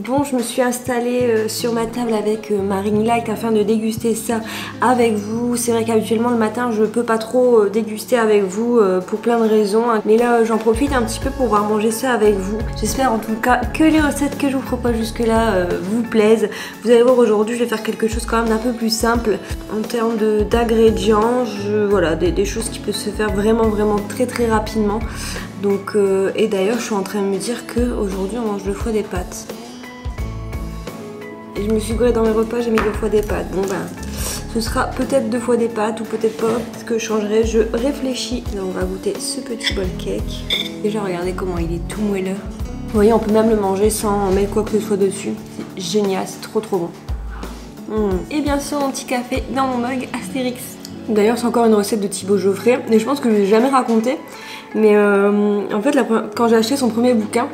Bon, je me suis installée sur ma table avec ma ring light afin de déguster ça avec vous. C'est vrai qu'habituellement le matin je peux pas trop déguster avec vous pour plein de raisons. Mais là j'en profite un petit peu pour pouvoir manger ça avec vous. J'espère en tout cas que les recettes que je vous propose jusque là vous plaisent. Vous allez voir, aujourd'hui je vais faire quelque chose quand même d'un peu plus simple. En termes d'ingrédients, voilà, des choses qui peuvent se faire vraiment très rapidement. Donc, et d'ailleurs je suis en train de me dire qu'aujourd'hui on mange 2 fois des pâtes. Et je me suis gourée dans mes repas, j'ai mis 2 fois des pâtes. Bon ben, ce sera peut-être 2 fois des pâtes ou peut-être pas. Ce que je changerai, je réfléchis. Là, on va goûter ce petit bol cake. Déjà, regardez comment il est tout moelleux. Vous voyez, on peut même le manger sans mettre quoi que ce soit dessus. C'est génial, c'est trop bon. Et bien sûr, mon petit café dans mon mug Astérix. D'ailleurs, c'est encore une recette de Thibaut Geoffrey. Et je pense que je ne l'ai jamais raconté. Mais en fait, quand j'ai acheté son premier bouquin,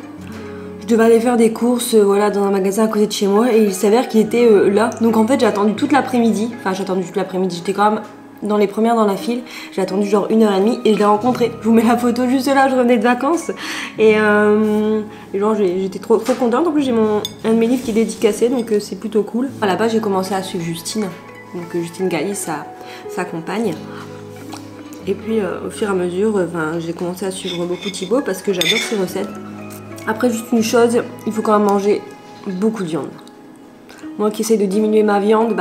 je devais aller faire des courses voilà, dans un magasin à côté de chez moi et il s'avère qu'il était là. Donc en fait j'ai attendu toute l'après-midi, j'étais quand même dans les premières dans la file. J'ai attendu genre 1h30 et je l'ai rencontré. Je vous mets la photo juste là, je revenais de vacances. Et genre j'étais trop contente. En plus j'ai un de mes livres qui est dédicacé, donc c'est plutôt cool. À la base j'ai commencé à suivre Justine. Donc Justine Gailly, sa compagne. Et puis au fur et à mesure, j'ai commencé à suivre beaucoup Thibaut parce que j'adore ses recettes. Après, juste une chose, il faut quand même manger beaucoup de viande. Moi qui essaie de diminuer ma viande,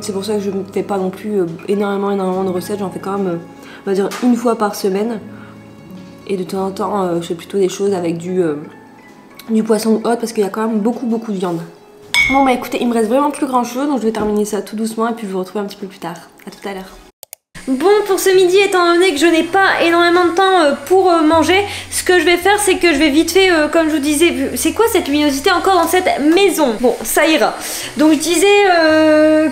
c'est pour ça que je ne fais pas non plus énormément de recettes. J'en fais quand même, on va dire, 1 fois par semaine. Et de temps en temps, je fais plutôt des choses avec du poisson ou autre parce qu'il y a quand même beaucoup de viande. Bon bah écoutez, il me reste vraiment plus grand chose, donc je vais terminer ça tout doucement et puis je vous retrouve un petit peu plus tard. A tout à l'heure. Bon, pour ce midi, étant donné que je n'ai pas énormément de temps pour manger, ce que je vais faire, c'est que je vais vite fait, comme je vous disais, c'est quoi cette luminosité encore dans cette maison? Bon, ça ira. Donc je disais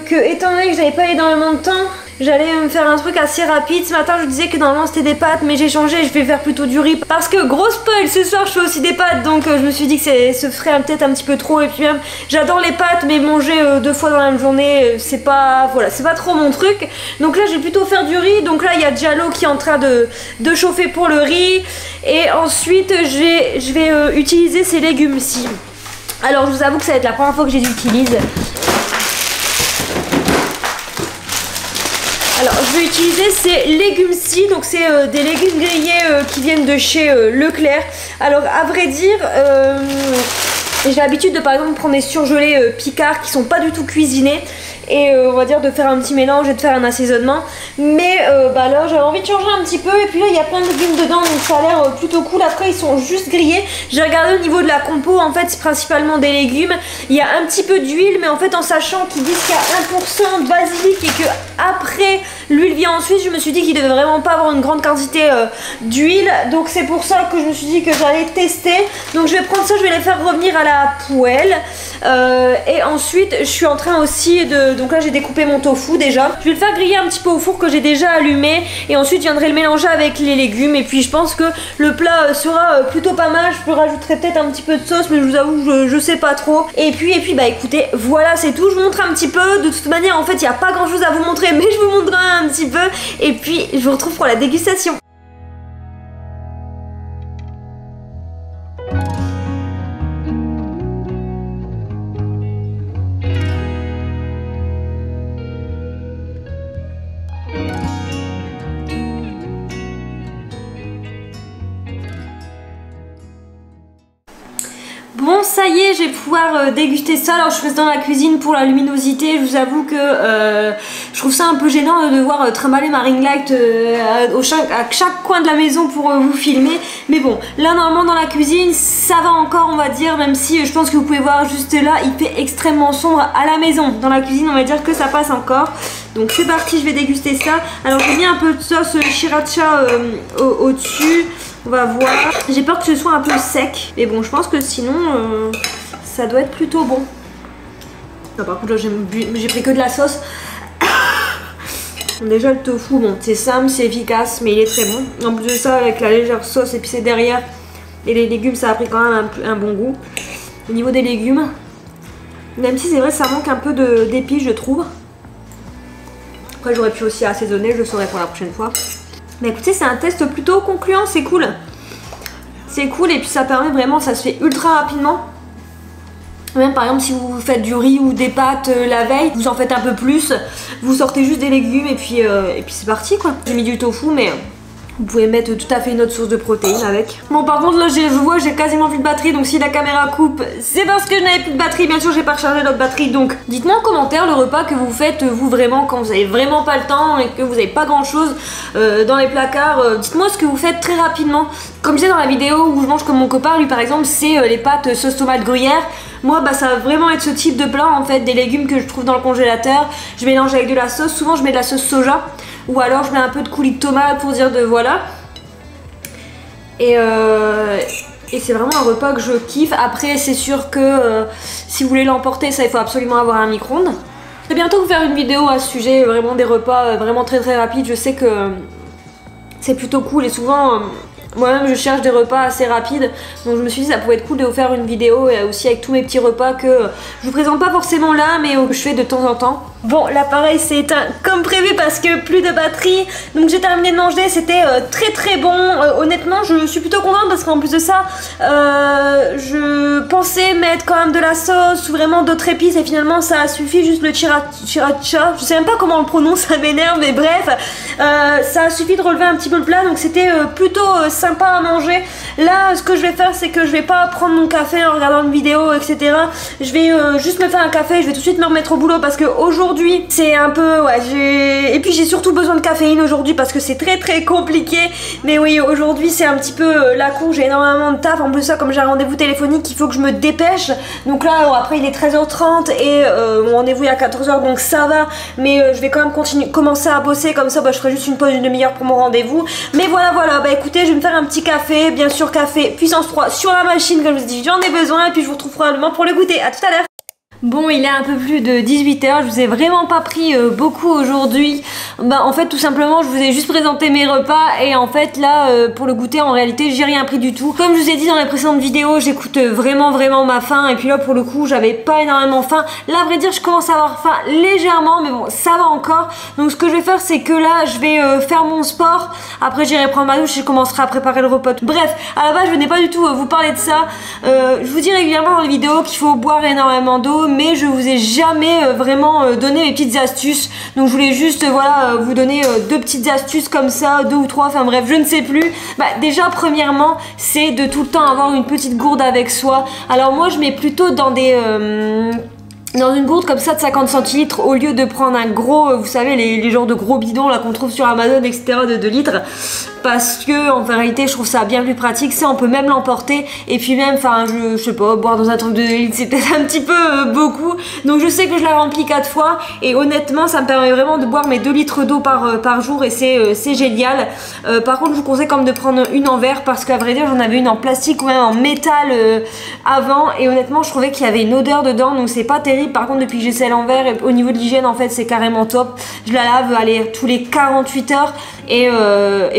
que, étant donné que j'avais pas énormément de temps, j'allais me faire un truc assez rapide. Ce matin, je disais que normalement c'était des pâtes, mais j'ai changé, je vais faire plutôt du riz. Parce que, gros spoil, ce soir je fais aussi des pâtes, donc je me suis dit que ce ferait peut-être un petit peu trop. Et puis même, j'adore les pâtes, mais manger 2 fois dans la même journée, c'est pas, voilà, c'est pas trop mon truc. Donc là, je vais plutôt faire du riz. Donc là, il y a déjà l'eau qui est en train de chauffer pour le riz. Et ensuite, je vais utiliser ces légumes-ci. Alors, je vous avoue que ça va être la première fois que je les utilise. Alors je vais utiliser ces légumes-ci, donc c'est des légumes grillés qui viennent de chez Leclerc. Alors à vrai dire, j'ai l'habitude de par exemple prendre des surgelés Picard qui sont pas du tout cuisinés. Et on va dire de faire un petit mélange et de faire un assaisonnement. Mais là j'avais envie de changer un petit peu. Et puis là il y a plein de légumes dedans, donc ça a l'air plutôt cool. Après ils sont juste grillés. J'ai regardé au niveau de la compo, en fait c'est principalement des légumes. Il y a un petit peu d'huile, mais en fait en sachant qu'ils disent qu'il y a 1% de basilic et que après l'huile vient ensuite, je me suis dit qu'il devait vraiment pas avoir une grande quantité d'huile. Donc c'est pour ça que je me suis dit que j'allais tester. Donc je vais prendre ça, je vais les faire revenir à la poêle. Et ensuite je suis en train aussi donc là j'ai découpé mon tofu déjà. Je vais le faire griller un petit peu au four que j'ai déjà allumé. Et ensuite je viendrai le mélanger avec les légumes. Et puis je pense que le plat sera plutôt pas mal. Je rajouterai peut-être un petit peu de sauce, mais je vous avoue je sais pas trop. Et puis bah écoutez, voilà c'est tout. Je vous montre un petit peu. De toute manière en fait il n'y a pas grand chose à vous montrer, mais je vous montrerai un petit peu. Et puis je vous retrouve pour la dégustation. Bon ça y est, je vais pouvoir déguster ça. Alors je reste dans la cuisine pour la luminosité. Je vous avoue que je trouve ça un peu gênant de devoir trimballer ma ring light à chaque coin de la maison pour vous filmer. Mais bon, là normalement dans la cuisine ça va encore on va dire. Même si je pense que vous pouvez voir juste là, il fait extrêmement sombre à la maison. Dans la cuisine on va dire que ça passe encore. Donc c'est parti, je vais déguster ça. Alors j'ai mis un peu de sauce sriracha au-dessus. On va voir. J'ai peur que ce soit un peu sec. Mais bon, je pense que sinon, ça doit être plutôt bon. Non, par contre là j'ai pris que de la sauce. Déjà le tofu, bon c'est simple, c'est efficace, mais il est très bon. En plus de ça, avec la légère sauce épicée derrière et les légumes, ça a pris quand même un bon goût. Au niveau des légumes, même si c'est vrai ça manque un peu d'épices je trouve. Après j'aurais pu aussi assaisonner, je le saurai pour la prochaine fois. Mais écoutez, c'est un test plutôt concluant, c'est cool. C'est cool et puis ça permet vraiment, ça se fait ultra rapidement. Même par exemple si vous faites du riz ou des pâtes la veille, vous en faites un peu plus, vous sortez juste des légumes et puis c'est parti quoi. J'ai mis du tofu mais vous pouvez mettre tout à fait une autre source de protéines avec. Bon par contre là je vois j'ai quasiment plus de batterie, donc si la caméra coupe c'est parce que je n'avais plus de batterie. Bien sûr j'ai pas rechargé l'autre batterie, donc dites-moi en commentaire le repas que vous faites vous vraiment quand vous avez vraiment pas le temps et que vous avez pas grand chose dans les placards. Dites-moi ce que vous faites très rapidement. Comme je disais dans la vidéo où je mange comme mon copain, lui par exemple c'est les pâtes sauce tomate gruyère. Moi bah ça va vraiment être ce type de plat en fait, des légumes que je trouve dans le congélateur, je mélange avec de la sauce, souvent je mets de la sauce soja ou alors je mets un peu de coulis de tomate pour dire de voilà. Et c'est vraiment un repas que je kiffe. Après c'est sûr que si vous voulez l'emporter ça il faut absolument avoir un micro-ondes. Je vais bientôt vous faire une vidéo à ce sujet, vraiment des repas vraiment très rapides, je sais que c'est plutôt cool et souvent... moi-même je cherche des repas assez rapides, donc je me suis dit ça pouvait être cool de vous faire une vidéo et aussi avec tous mes petits repas que je vous présente pas forcément là mais que je fais de temps en temps. Bon l'appareil s'est éteint comme prévu parce que plus de batterie, donc j'ai terminé de manger, c'était très bon. Honnêtement je suis plutôt contente parce qu'en plus de ça je pensais mettre quand même de la sauce ou vraiment d'autres épices et finalement ça a suffi, juste le sriracha, je sais même pas comment on le prononce, ça m'énerve mais bref ça a suffi de relever un petit peu le plat, donc c'était plutôt sympa à manger. Là ce que je vais faire c'est que je vais pas prendre mon café en regardant une vidéo etc. Je vais juste me faire un café, je vais tout de suite me remettre au boulot parce que aujourd'hui c'est un peu et puis j'ai surtout besoin de caféine aujourd'hui parce que c'est très compliqué. Mais oui aujourd'hui c'est un petit peu la cour, j'ai énormément de taf. En plus ça comme j'ai un rendez-vous téléphonique il faut que je me dépêche. Donc là après il est 13h30 et mon rendez-vous est à 14h donc ça va. Mais je vais quand même commencer à bosser comme ça je ferai juste une pause d'une demi-heure pour mon rendez-vous. Mais voilà bah écoutez je vais me faire un petit café, bien sûr café puissance 3 sur la machine comme je vous dis, j'en ai besoin et puis je vous retrouve probablement pour le goûter. À tout à l'heure. Bon il est un peu plus de 18h, je vous ai vraiment pas pris beaucoup aujourd'hui. En fait tout simplement je vous ai juste présenté mes repas et en fait là pour le goûter en réalité j'ai rien pris du tout. Comme je vous ai dit dans les précédentes vidéos j'écoute vraiment ma faim et puis là pour le coup j'avais pas énormément faim. Là à vrai dire je commence à avoir faim légèrement mais bon ça va encore. Donc ce que je vais faire c'est que là je vais faire mon sport, après j'irai prendre ma douche et je commencerai à préparer le repas. Bref à la base je venais pas du tout vous parler de ça. Je vous dis régulièrement dans les vidéos qu'il faut boire énormément d'eau mais je vous ai jamais vraiment donné mes petites astuces, donc je voulais juste voilà vous donner deux petites astuces comme ça, deux ou trois, enfin bref je ne sais plus. Déjà premièrement c'est de tout le temps avoir une petite gourde avec soi. Alors moi je mets plutôt dans des dans une gourde comme ça de 50 centilitres au lieu de prendre un gros, vous savez les genres de gros bidons là qu'on trouve sur Amazon etc de 2 litres, parce que en réalité je trouve ça bien plus pratique. Ça on peut même l'emporter et puis même enfin je sais pas, boire dans un truc de 2 litres c'est peut-être un petit peu beaucoup, donc je sais que je la remplis 4 fois et honnêtement ça me permet vraiment de boire mes 2 litres d'eau par jour et c'est génial. Par contre je vous conseille quand même de prendre une en verre parce qu'à vrai dire j'en avais une en plastique ou même en métal avant et honnêtement je trouvais qu'il y avait une odeur dedans, donc c'est pas terrible. Par contre depuis que j'ai celle en verre et au niveau de l'hygiène en fait c'est carrément top. Je la lave allez tous les 48 heures et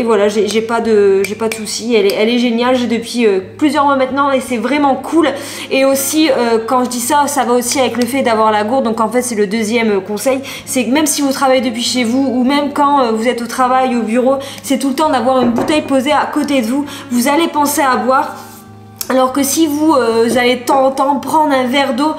voilà j'ai pas de soucis. Elle est géniale, j'ai depuis plusieurs mois maintenant et c'est vraiment cool. Et aussi quand je dis ça, ça va aussi avec le fait d'avoir la gourde, donc en fait c'est le deuxième conseil, c'est que même si vous travaillez depuis chez vous ou même quand vous êtes au travail, au bureau, c'est tout le temps d'avoir une bouteille posée à côté de vous, vous allez penser à boire. Alors que si vous allez de temps en temps prendre un verre d'eau,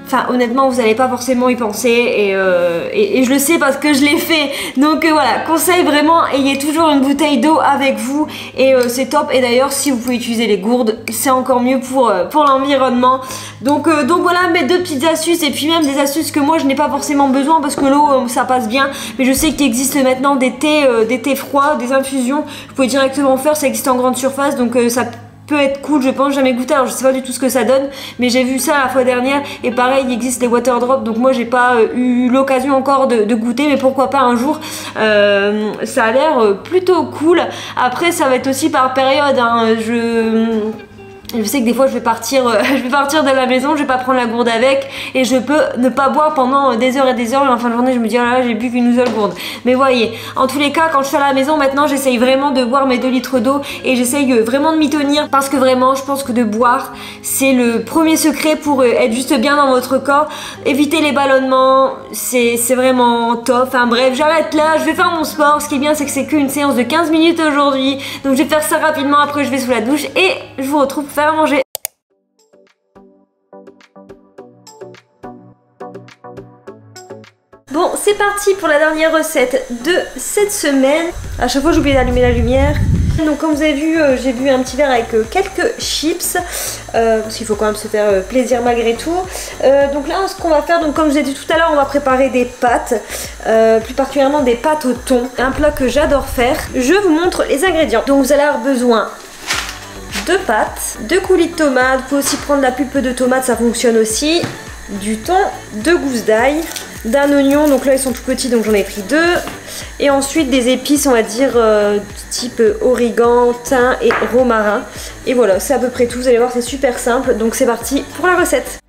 enfin honnêtement vous n'allez pas forcément y penser et je le sais parce que je l'ai fait. Donc voilà, conseil vraiment, ayez toujours une bouteille d'eau avec vous et c'est top. Et d'ailleurs si vous pouvez utiliser les gourdes c'est encore mieux pour l'environnement. Donc voilà mes deux petites astuces et puis même des astuces que moi je n'ai pas forcément besoin parce que l'eau ça passe bien, mais je sais qu'il existe maintenant des thés froids, des infusions, vous pouvez directement faire, ça existe en grande surface, donc ça peut être cool je pense. Jamais goûté, alors je sais pas du tout ce que ça donne mais j'ai vu ça la fois dernière et pareil il existe les water drops, donc moi j'ai pas eu l'occasion encore de goûter mais pourquoi pas un jour. Ça a l'air plutôt cool. Après ça va être aussi par période hein. Je sais que des fois je vais partir de la maison, je vais pas prendre la gourde avec et je peux ne pas boire pendant des heures et des heures et en fin de journée je me dis oh là là j'ai bu qu'une seule gourde. Mais voyez, en tous les cas quand je suis à la maison maintenant j'essaye vraiment de boire mes 2 litres d'eau et j'essaye vraiment de m'y tenir parce que vraiment je pense que de boire c'est le premier secret pour être juste bien dans votre corps. Éviter les ballonnements, c'est vraiment top. Enfin bref, j'arrête là, je vais faire mon sport. Ce qui est bien c'est que c'est qu'une séance de 15 minutes aujourd'hui. Donc je vais faire ça rapidement, après je vais sous la douche et je vous retrouve pour faire à manger. Bon, c'est parti pour la dernière recette de cette semaine. À chaque fois j'oublie d'allumer la lumière. Donc comme vous avez vu, j'ai bu un petit verre avec quelques chips parce qu'il faut quand même se faire plaisir malgré tout. Donc là ce qu'on va faire, donc comme je vous ai dit tout à l'heure, on va préparer des pâtes, plus particulièrement des pâtes au thon, un plat que j'adore faire. Je vous montre les ingrédients. Donc vous allez avoir besoin de pâtes, 2 coulis de tomates, vous pouvez aussi prendre la pulpe de tomate, ça fonctionne aussi, du thon, 2 gousses d'ail, d'un oignon, donc là ils sont tout petits donc j'en ai pris 2, et ensuite des épices on va dire type origan, thym et romarin, et voilà c'est à peu près tout, vous allez voir c'est super simple, donc c'est parti pour la recette.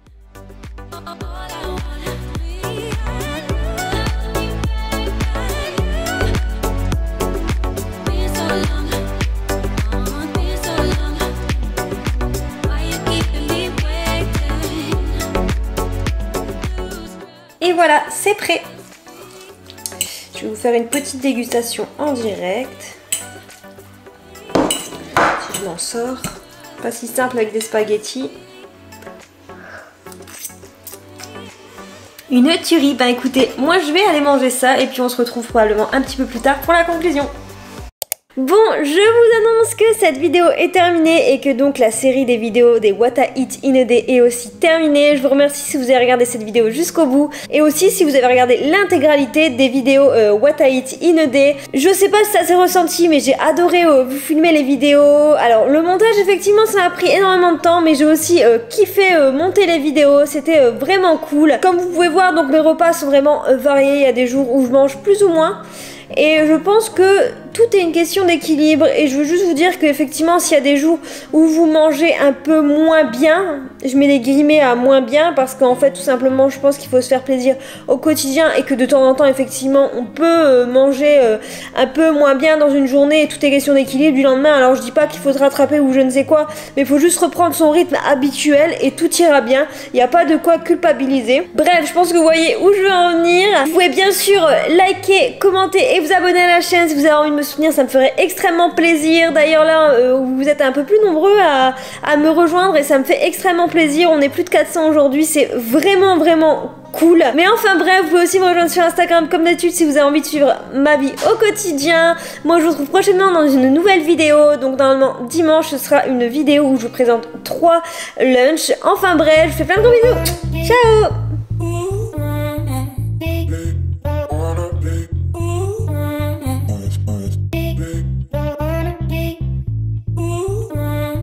Et voilà, c'est prêt. Je vais vous faire une petite dégustation en direct. Si je m'en sors. Pas si simple avec des spaghettis. Une tuerie. Ben écoutez, moi je vais aller manger ça et puis on se retrouve probablement un petit peu plus tard pour la conclusion. Bon, je vous annonce que cette vidéo est terminée et que donc la série des vidéos des What I Eat in a Day est aussi terminée. Je vous remercie si vous avez regardé cette vidéo jusqu'au bout et aussi si vous avez regardé l'intégralité des vidéos What I Eat in a Day. Je sais pas si ça s'est ressenti mais j'ai adoré vous filmer les vidéos. Alors le montage effectivement ça m'a pris énormément de temps mais j'ai aussi kiffé monter les vidéos, c'était vraiment cool. Comme vous pouvez voir donc mes repas sont vraiment variés, il y a des jours où je mange plus ou moins. Et je pense que tout est une question d'équilibre et je veux juste vous dire qu'effectivement s'il y a des jours où vous mangez un peu moins bien, je mets des guillemets à moins bien parce qu'en fait tout simplement je pense qu'il faut se faire plaisir au quotidien et que de temps en temps effectivement on peut manger un peu moins bien dans une journée et tout est question d'équilibre du lendemain. Alors je dis pas qu'il faut se rattraper ou je ne sais quoi, mais il faut juste reprendre son rythme habituel et tout ira bien, il n'y a pas de quoi culpabiliser. Bref, je pense que vous voyez où je veux en venir. Vous pouvez bien sûr liker, commenter et vous abonner à la chaîne si vous avez envie de me soutenir, ça me ferait extrêmement plaisir. D'ailleurs là vous êtes un peu plus nombreux à me rejoindre et ça me fait extrêmement plaisir. On est plus de 400 aujourd'hui, c'est vraiment cool. Mais enfin bref, vous pouvez aussi me rejoindre sur Instagram comme d'habitude si vous avez envie de suivre ma vie au quotidien. Moi je vous retrouve prochainement dans une nouvelle vidéo. Donc normalement dimanche ce sera une vidéo où je vous présente 3 lunchs. Enfin bref, je vous fais plein de gros bisous. Ciao.